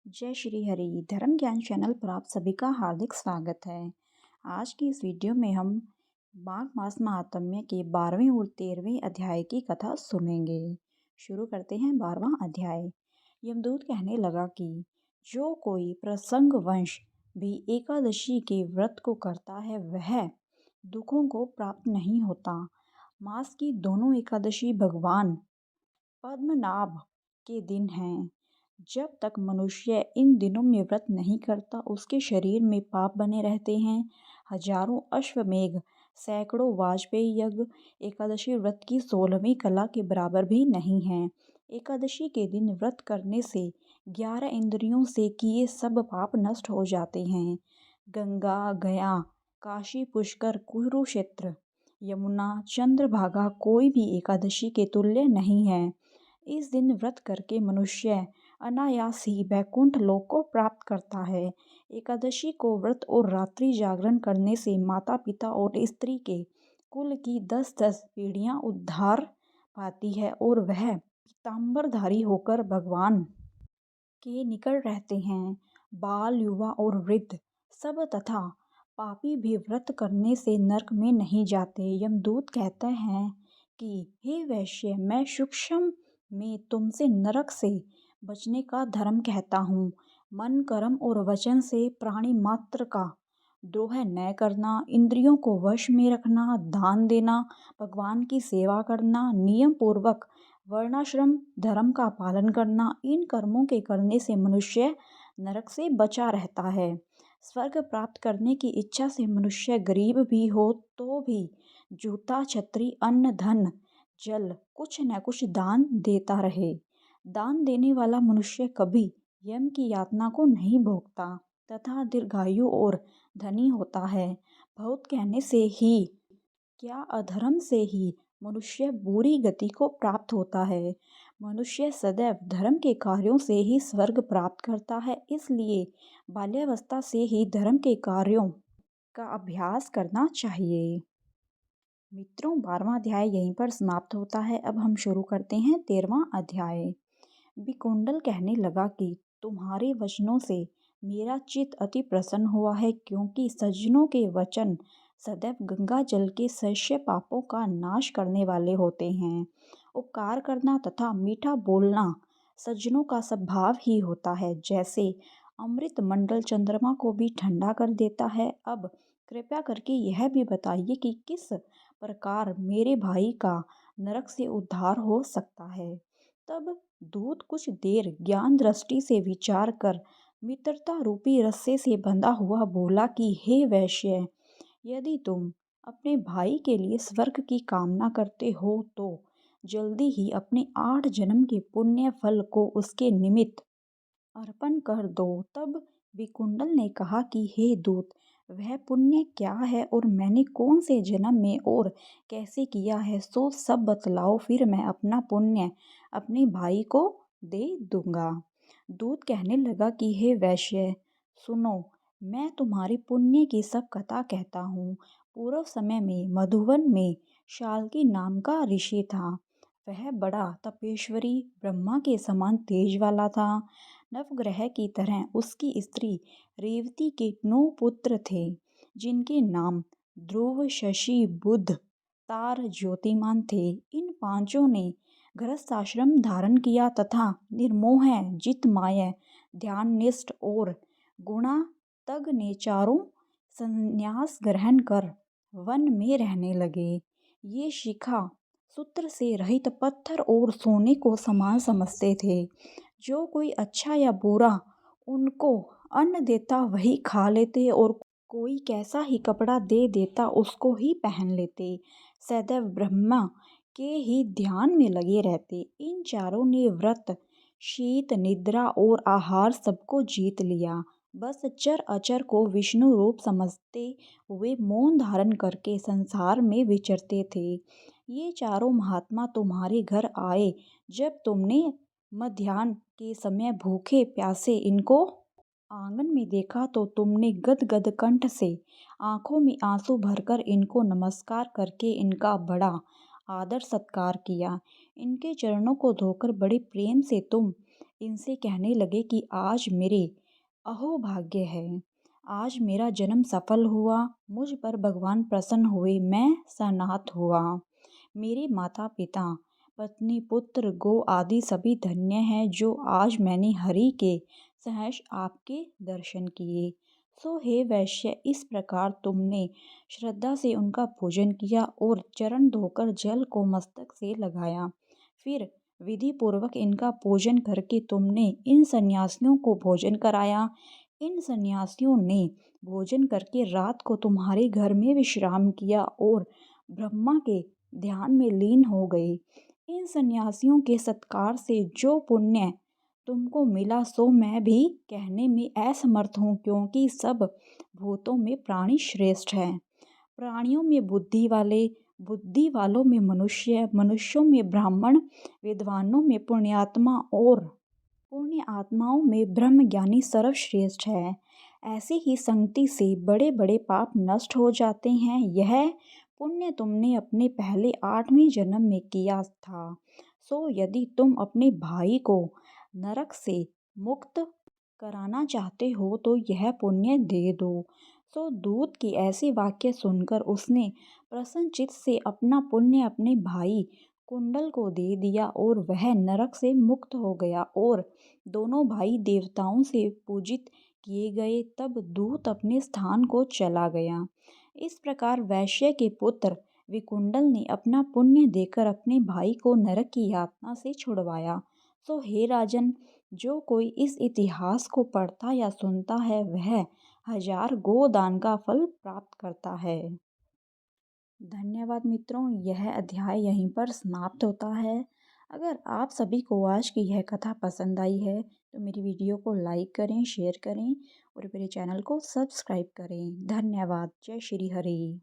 जय श्री हरि। धर्म ज्ञान चैनल पर आप सभी का हार्दिक स्वागत है। आज की इस वीडियो में हम माघ मास महात्म्य के 12वें और 13वें अध्याय की कथा सुनेंगे। शुरू करते हैं 12वां अध्याय। यमदूत कहने लगा कि जो कोई प्रसंगवश भी एकादशी के व्रत को करता है वह दुखों को प्राप्त नहीं होता। मास की दोनों एकादशी भगवान पद्मनाभ के दिन हैं। जब तक मनुष्य इन दिनों में व्रत नहीं करता उसके शरीर में पाप बने रहते हैं। हजारों अश्वमेघ, सैकड़ों वाजपेयी यज्ञ एकादशी व्रत की 16वीं कला के बराबर भी नहीं है। एकादशी के दिन व्रत करने से 11 इंद्रियों से किए सब पाप नष्ट हो जाते हैं। गंगा, गया, काशी, पुष्कर, कुरुक्षेत्र, यमुना, चंद्रभागा कोई भी एकादशी के तुल्य नहीं है। इस दिन व्रत करके मनुष्य अनायास ही वैकुंठ लोक को प्राप्त करता है। एकादशी को व्रत और रात्रि जागरण करने से माता पिता और स्त्री के कुल की 10-10 पीढ़ियां उद्धार पाती है और वह पीताम्बरधारी होकर भगवान के निकट रहते हैं। बाल, युवा और वृद्ध सब तथा पापी भी व्रत करने से नरक में नहीं जाते। यमदूत कहते हैं कि हे वैश्य, मैं सूक्ष्म में तुमसे नरक से बचने का धर्म कहता हूँ। मन, कर्म और वचन से प्राणी मात्र का द्रोह न करना, इंद्रियों को वश में रखना, दान देना, भगवान की सेवा करना, नियम पूर्वक वर्णाश्रम धर्म का पालन करना, इन कर्मों के करने से मनुष्य नरक से बचा रहता है। स्वर्ग प्राप्त करने की इच्छा से मनुष्य गरीब भी हो तो भी जूता, छतरी, अन्न, धन, जल कुछ न कुछ दान देता रहे। दान देने वाला मनुष्य कभी यम की यातना को नहीं भोगता तथा दीर्घायु और धनी होता है। बहुत कहने से ही क्या अधर्म से ही मनुष्य बुरी गति को प्राप्त होता है। मनुष्य सदैव धर्म के कार्यों से ही स्वर्ग प्राप्त करता है, इसलिए बाल्यावस्था से ही धर्म के कार्यों का अभ्यास करना चाहिए। मित्रों, 12वां अध्याय यहीं पर समाप्त होता है। अब हम शुरू करते हैं 13वां अध्याय। विकुंडल कहने लगा कि तुम्हारे वचनों से मेरा चित्त अति प्रसन्न हुआ है, क्योंकि सज्जनों के वचन सदैव गंगा जल के सह्य पापों का नाश करने वाले होते हैं। उपकार करना तथा मीठा बोलना सज्जनों का स्वभाव ही होता है। जैसे अमृत मंडल चंद्रमा को भी ठंडा कर देता है। अब कृपया करके यह भी बताइए कि किस प्रकार मेरे भाई का नरक से उद्धार हो सकता है। तब दूत कुछ देर ज्ञान दृष्टि से विचार कर मित्रता रूपी रस्से से बंधा हुआ बोला कि हे वैश्य, यदि तुम अपने भाई के लिए स्वर्ग की कामना करते हो तो जल्दी ही अपने 8 जन्म के पुण्य फल को उसके निमित्त अर्पण कर दो। तब विकुंडल ने कहा कि हे दूत, वह पुण्य क्या है और मैंने कौन से जन्म में और कैसे किया है, सो सब बतलाओ, फिर मैं अपना पुण्य अपने भाई को दे दूंगा। दूत कहने लगा कि हे वैश्य, सुनो, मैं तुम्हारी पुण्य की सब कथा कहता हूँ। पूर्व समय में मधुवन में शाल्की नाम का ऋषि था। वह बड़ा तपेश्वरी ब्रह्मा के समान तेज वाला था। नवग्रह की तरह उसकी स्त्री रेवती के 9 पुत्र थे, जिनके नाम ध्रुव, शशि, बुध, तार, ज्योतिमान थे। इन पांचों ने गृहस्थाश्रम धारण किया तथा निर्मोह, जितमाय, ध्याननिष्ठ और गुणातग ने चारों संन्यास ग्रहण कर वन में रहने लगे। ये शिखा सूत्र से रहित पत्थर और सोने को समान समझते थे। जो कोई अच्छा या बुरा उनको अन्न देता वही खा लेते और कोई कैसा ही कपड़ा दे देता उसको ही पहन लेते। सदैव ब्रह्मा के ही ध्यान में लगे रहते। इन चारों ने व्रत, शीत, निद्रा और आहार सबको जीत लिया। बस चर अचर को विष्णु रूप समझते हुए मौन धारण करके संसार में विचरते थे। ये चारों महात्मा तुम्हारे घर आए जब तुमने मध्याह्न के समय भूखे प्यासे इनको आंगन में देखा तो तुमने गदगद कंठ से आंखों में आंसू भरकर इनको नमस्कार करके इनका बड़ा आदर सत्कार किया। इनके चरणों को धोकर बड़े प्रेम से तुम इनसे कहने लगे कि आज मेरे अहोभाग्य है, आज मेरा जन्म सफल हुआ, मुझ पर भगवान प्रसन्न हुए, मैं सनाथ हुआ। मेरे माता-पिता, पत्नी, पुत्र, गौ आदि सभी धन्य हैं जो आज मैंने हरि के सहर्ष आपके दर्शन किए। सो हे वैश्य, इस प्रकार तुमने श्रद्धा से उनका पूजन किया और चरण धोकर जल को मस्तक से लगाया। फिर विधि पूर्वक इनका पूजन करके तुमने इन सन्यासियों को भोजन कराया। इन सन्यासियों ने भोजन करके रात को तुम्हारे घर में विश्राम किया और ब्रह्मा के ध्यान में लीन हो गए। इन सन्यासियों के सत्कार से जो पुण्य तुमको मिला सो मैं भी कहने में असमर्थ हूँ, क्योंकि सब भूतों में प्राणी श्रेष्ठ है। प्राणियों में बुद्धि वाले, बुद्धि वालों में मनुष्य, मनुष्यों में ब्राह्मण, विद्वानों में पुण्यात्मा और पुण्य आत्माओं में ब्रह्मज्ञानी सर्वश्रेष्ठ है। ऐसे ही संगति से बड़े बड़े पाप नष्ट हो जाते हैं। यह पुण्य तुमने अपने पहले 8वें जन्म में किया था। सो यदि तुम अपने भाई को नरक से मुक्त कराना चाहते हो तो यह पुण्य दे दो। सो दूत के ऐसे वाक्य सुनकर उसने प्रसन्नचित्त से अपना पुण्य अपने भाई कुंडल को दे दिया और वह नरक से मुक्त हो गया और दोनों भाई देवताओं से पूजित किए गए। तब दूत अपने स्थान को चला गया। इस प्रकार वैश्य के पुत्र विकुंडल ने अपना पुण्य देकर अपने भाई को नरक की यातना से छुड़वाया। सो हे राजन, जो कोई इस इतिहास को पढ़ता या सुनता है वह 1000 गोदान का फल प्राप्त करता है। धन्यवाद मित्रों, यह अध्याय यहीं पर समाप्त होता है। अगर आप सभी को आज की यह कथा पसंद आई है तो मेरी वीडियो को लाइक करें, शेयर करें और मेरे चैनल को सब्सक्राइब करें। धन्यवाद। जय श्री हरि।